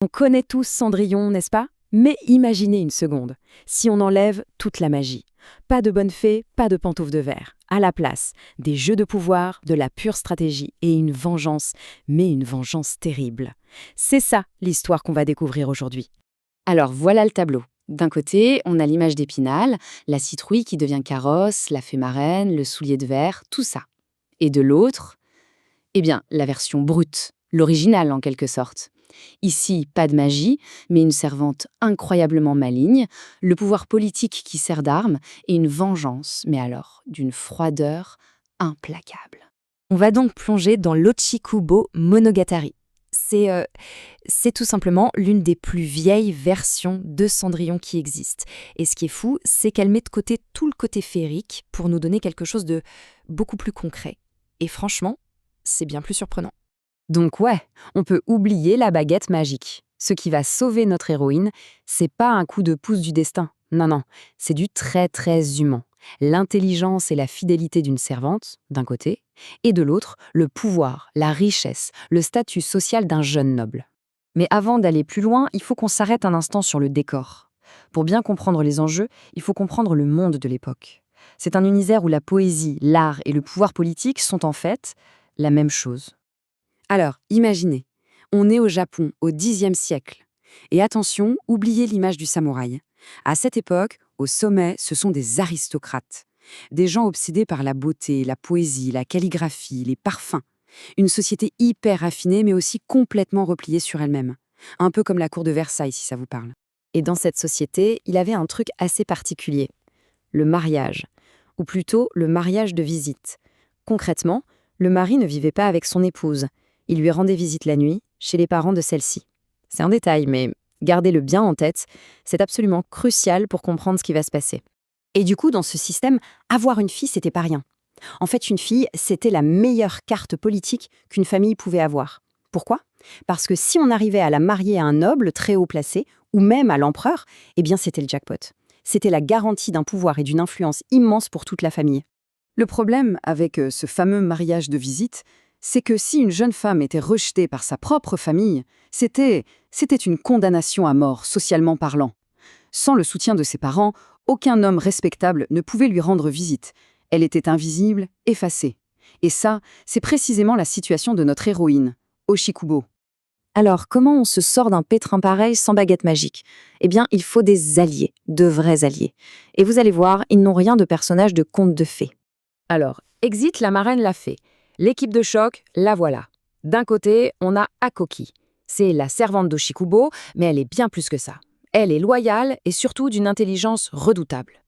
On connaît tous Cendrillon, n'est-ce pas? Mais imaginez une seconde, si on enlève toute la magie. Pas de bonne fée, pas de pantoufles de verre. À la place, des jeux de pouvoir, de la pure stratégie et une vengeance, mais une vengeance terrible. C'est ça l'histoire qu'on va découvrir aujourd'hui. Alors voilà le tableau. D'un côté, on a l'image d'Épinal, la citrouille qui devient carrosse, la fée marraine, le soulier de verre, tout ça. Et de l'autre, eh bien, la version brute, l'original en quelque sorte. Ici, pas de magie, mais une servante incroyablement maligne, le pouvoir politique qui sert d'arme et une vengeance, mais alors d'une froideur implacable. On va donc plonger dans l'Ochikubo Monogatari. C'est tout simplement l'une des plus vieilles versions de Cendrillon qui existe. Et ce qui est fou, c'est qu'elle met de côté tout le côté féerique pour nous donner quelque chose de beaucoup plus concret. Et franchement, c'est bien plus surprenant. Donc ouais, on peut oublier la baguette magique. Ce qui va sauver notre héroïne, c'est pas un coup de pouce du destin. Non, c'est du très humain. L'intelligence et la fidélité d'une servante, d'un côté, et de l'autre, le pouvoir, la richesse, le statut social d'un jeune noble. Mais avant d'aller plus loin, il faut qu'on s'arrête un instant sur le décor. Pour bien comprendre les enjeux, il faut comprendre le monde de l'époque. C'est un univers où la poésie, l'art et le pouvoir politique sont en fait la même chose. Alors, imaginez, on est au Japon au Xe siècle. Et attention, oubliez l'image du samouraï. À cette époque, au sommet, ce sont des aristocrates. Des gens obsédés par la beauté, la poésie, la calligraphie, les parfums. Une société hyper raffinée, mais aussi complètement repliée sur elle-même. Un peu comme la cour de Versailles, si ça vous parle. Et dans cette société, il avait un truc assez particulier. Le mariage. Ou plutôt, le mariage de visite. Concrètement, le mari ne vivait pas avec son épouse. Il lui rendait visite la nuit, chez les parents de celle-ci. C'est un détail, mais gardez-le bien en tête, c'est absolument crucial pour comprendre ce qui va se passer. Et du coup, dans ce système, avoir une fille, c'était pas rien. En fait, une fille, c'était la meilleure carte politique qu'une famille pouvait avoir. Pourquoi? Parce que si on arrivait à la marier à un noble très haut placé, ou même à l'empereur, eh bien c'était le jackpot. C'était la garantie d'un pouvoir et d'une influence immense pour toute la famille. Le problème avec ce fameux mariage de visite, c'est que si une jeune femme était rejetée par sa propre famille, c'était une condamnation à mort, socialement parlant. Sans le soutien de ses parents, aucun homme respectable ne pouvait lui rendre visite. Elle était invisible, effacée. Et ça, c'est précisément la situation de notre héroïne, Oshikubo. Alors, comment on se sort d'un pétrin pareil sans baguette magique? Eh bien, il faut des alliés, de vrais alliés. Et vous allez voir, ils n'ont rien de personnage de conte de fées. Alors, exit la marraine la fée. L'équipe de choc, la voilà. D'un côté, on a Akoki. C'est la servante d'Oshikubo, mais elle est bien plus que ça. Elle est loyale et surtout d'une intelligence redoutable.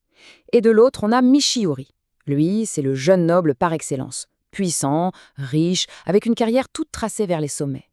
Et de l'autre, on a Michiori. Lui, c'est le jeune noble par excellence. Puissant, riche, avec une carrière toute tracée vers les sommets.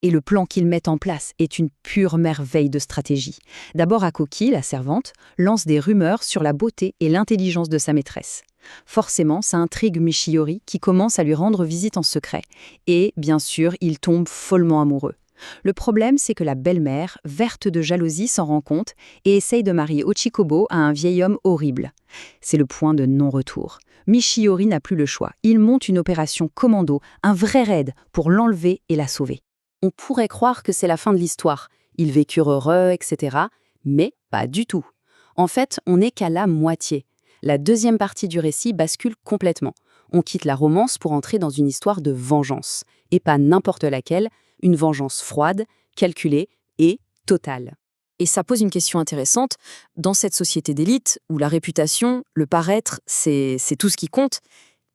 Et le plan qu'ils mettent en place est une pure merveille de stratégie. D'abord, Akoki, la servante, lance des rumeurs sur la beauté et l'intelligence de sa maîtresse. Forcément, ça intrigue Michiori qui commence à lui rendre visite en secret. Et, bien sûr, il tombe follement amoureux. Le problème, c'est que la belle-mère, verte de jalousie, s'en rend compte et essaye de marier Ochikobo à un vieil homme horrible. C'est le point de non-retour. Michiori n'a plus le choix. Il monte une opération commando, un vrai raid, pour l'enlever et la sauver. On pourrait croire que c'est la fin de l'histoire. Ils vécurent heureux, etc. Mais pas du tout. En fait, on n'est qu'à la moitié. La deuxième partie du récit bascule complètement. On quitte la romance pour entrer dans une histoire de vengeance. Et pas n'importe laquelle, une vengeance froide, calculée et totale. Et ça pose une question intéressante. Dans cette société d'élite, où la réputation, le paraître, c'est tout ce qui compte,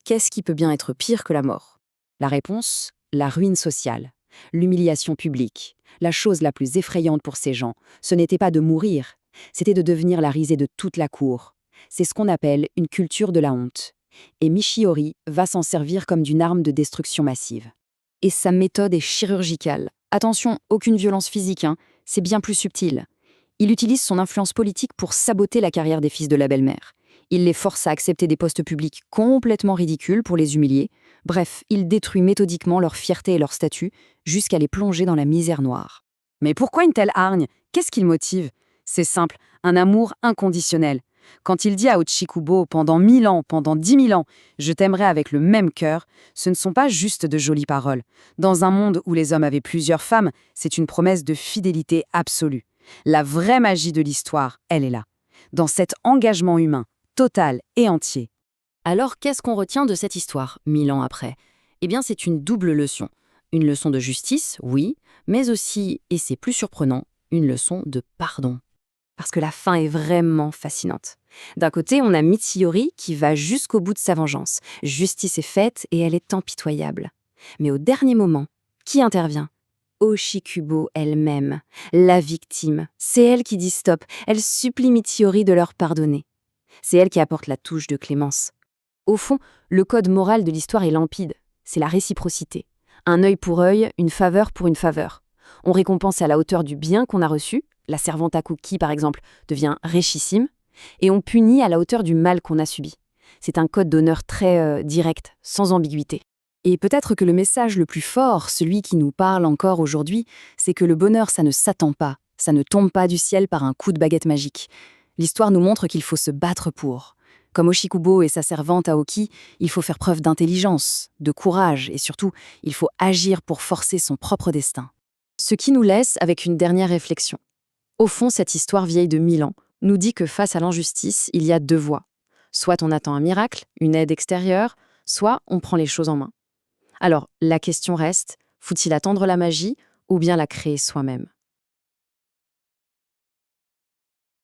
qu'est-ce qui peut bien être pire que la mort? La réponse, la ruine sociale. L'humiliation publique. La chose la plus effrayante pour ces gens, ce n'était pas de mourir, c'était de devenir la risée de toute la cour. C'est ce qu'on appelle une culture de la honte. Et Michiori va s'en servir comme d'une arme de destruction massive. Et sa méthode est chirurgicale. Attention, aucune violence physique, c'est bien plus subtil. Il utilise son influence politique pour saboter la carrière des fils de la belle-mère. Il les force à accepter des postes publics complètement ridicules pour les humilier. Bref, il détruit méthodiquement leur fierté et leur statut, jusqu'à les plonger dans la misère noire. Mais pourquoi une telle hargne? Qu'est-ce qui le motive? C'est simple, un amour inconditionnel. Quand il dit à Ochikubo pendant 1000 ans, pendant 10 000 ans, je t'aimerai avec le même cœur, ce ne sont pas juste de jolies paroles. Dans un monde où les hommes avaient plusieurs femmes, c'est une promesse de fidélité absolue. La vraie magie de l'histoire, elle est là, dans cet engagement humain, total et entier. Alors, qu'est-ce qu'on retient de cette histoire, 1000 ans après? Eh bien, c'est une double leçon. Une leçon de justice, oui, mais aussi, et c'est plus surprenant, une leçon de pardon. Parce que la fin est vraiment fascinante. D'un côté, on a Mitsuyori qui va jusqu'au bout de sa vengeance. Justice est faite et elle est impitoyable. Mais au dernier moment, qui intervient? Oshikubo elle-même, la victime. C'est elle qui dit stop. Elle supplie Mitsuyori de leur pardonner. C'est elle qui apporte la touche de clémence. Au fond, le code moral de l'histoire est limpide. C'est la réciprocité. Un œil pour œil, une faveur pour une faveur. On récompense à la hauteur du bien qu'on a reçu. La servante à Kuki, par exemple, devient richissime. Et on punit à la hauteur du mal qu'on a subi. C'est un code d'honneur très direct, sans ambiguïté. Et peut-être que le message le plus fort, celui qui nous parle encore aujourd'hui, c'est que le bonheur, ça ne s'attend pas. Ça ne tombe pas du ciel par un coup de baguette magique. L'histoire nous montre qu'il faut se battre pour. Comme Oshikubo et sa servante Aoki, il faut faire preuve d'intelligence, de courage et surtout, il faut agir pour forcer son propre destin. Ce qui nous laisse avec une dernière réflexion. Au fond, cette histoire vieille de 1000 ans nous dit que face à l'injustice, il y a deux voies. Soit on attend un miracle, une aide extérieure, soit on prend les choses en main. Alors, la question reste, faut-il attendre la magie ou bien la créer soi-même ?